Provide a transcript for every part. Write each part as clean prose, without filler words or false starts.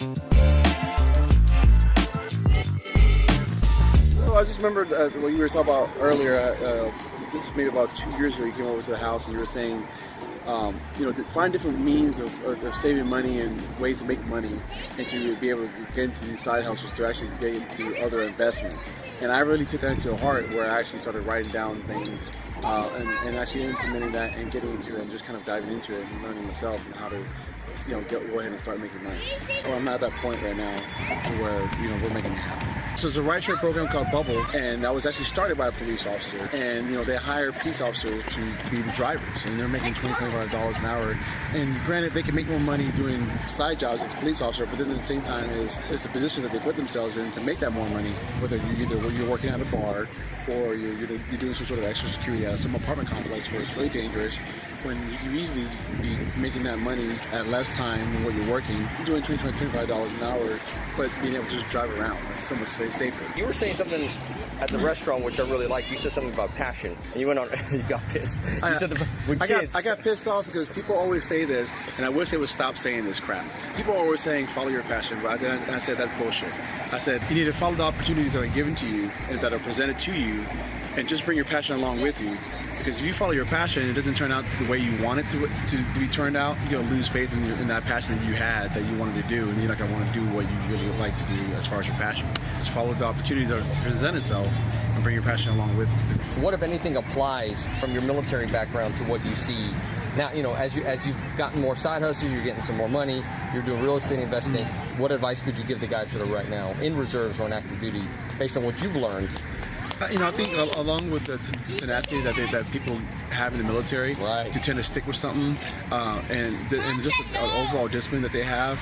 Well, I just remembered what you were talking about earlier. This was maybe about 2 years ago. You came over to the house and you were saying, find different means of saving money and ways to make money, and to be able to get into these side hustles to actually get into other investments. And I really took that into heart, where I actually started writing down things and actually implementing that and getting into it and just kind of diving into it and learning myself and how to go ahead and start making money. Well, I'm not at that point right now where we're making it happen. So there's a ride-share program called Bubble, and that was actually started by a police officer. And they hire police officers to be the drivers, and they're making $25 an hour. And granted, they can make more money doing side jobs as a police officer, but then at the same time, it's the position that they put themselves in to make that more money. Whether you're working at a bar or you're doing some sort of extra security at some apartment complex where it's really dangerous, when you easily be making that money at less time than what you're working. You're doing $25 an hour, but being able to just drive around, that's so much safer. You were saying something at the restaurant which I really liked. You said something about passion, and you went on. You got pissed. You said I got pissed off because people always say this, and I wish they would stop saying this crap. People are always saying follow your passion, but I said that's bullshit. I said you need to follow the opportunities that are given to you and that are presented to you, and just bring your passion along with you. Because if you follow your passion and it doesn't turn out the way you want it to be turned out, you're going to lose faith in that passion that you had, that you wanted to do, and you're not going to want to do what you really would like to do as far as your passion. Just follow the opportunities that present itself and bring your passion along with you. What, if anything, applies from your military background to what you see now? As you've gotten more side hustles, you're getting some more money, you're doing real estate investing. What advice could you give the guys that are right now in reserves or on active duty based on what you've learned? I think along with the tenacity that people have in the military, right, to tend to stick with something, and just the overall discipline that they have,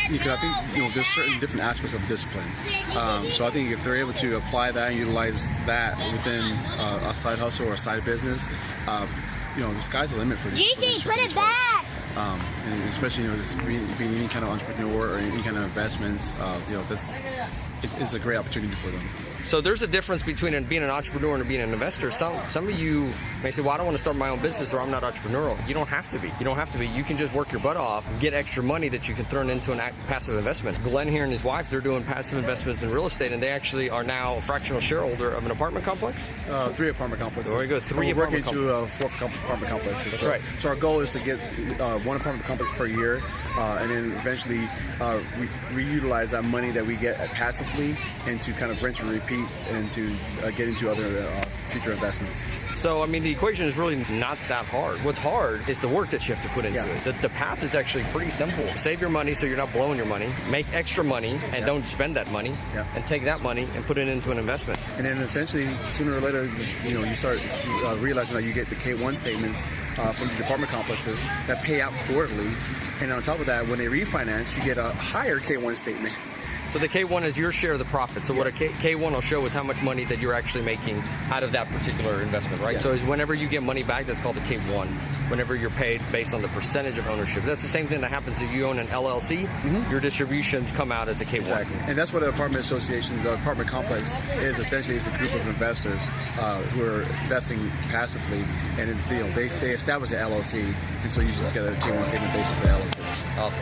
because I think there's certain different aspects of discipline. So I think if they're able to apply that and utilize that within a side hustle or a side business, the sky's the limit for these. JC, put it back. And especially being any kind of entrepreneur or any kind of investments, it's a great opportunity for them. So there's a difference between being an entrepreneur and being an investor. Some of you may say, well, I don't want to start my own business, or I'm not entrepreneurial. You don't have to be. You don't have to be. You can just work your butt off, get extra money that you can turn into an passive investment. Glenn here and his wife, they're doing passive investments in real estate, and they actually are now a fractional shareholder of an apartment complex? 3 apartment complexes. There we go, 3 We're apartment working to 4 apartment complexes. That's right. So our goal is to get 1 apartment complex per year, and then eventually reutilize that money that we get passively and to kind of rinse and repeat and to get into other future investments. So, the equation is really not that hard. What's hard is the work that you have to put into it. The path is actually pretty simple. Save your money so you're not blowing your money. Make extra money and don't spend that money. And take that money and put it into an investment. And then essentially, sooner or later, you start realizing that you get the K1 statements from these apartment complexes that pay out quarterly. And on top of that, when they refinance, you get a higher K1 statement. So the K1 is your share of the profit. So what a K1 will show is how much money that you're actually making out of that particular investment, right? Yes. So whenever you get money back, that's called the K1. Whenever you're paid based on the percentage of ownership. That's the same thing that happens if you own an LLC. Your distributions come out as a K1. Exactly. And that's what an apartment association, the apartment complex is essentially. It's a group of investors who are investing passively, and they establish an LLC, and so you just get a K1 statement based on the LLC. Awesome.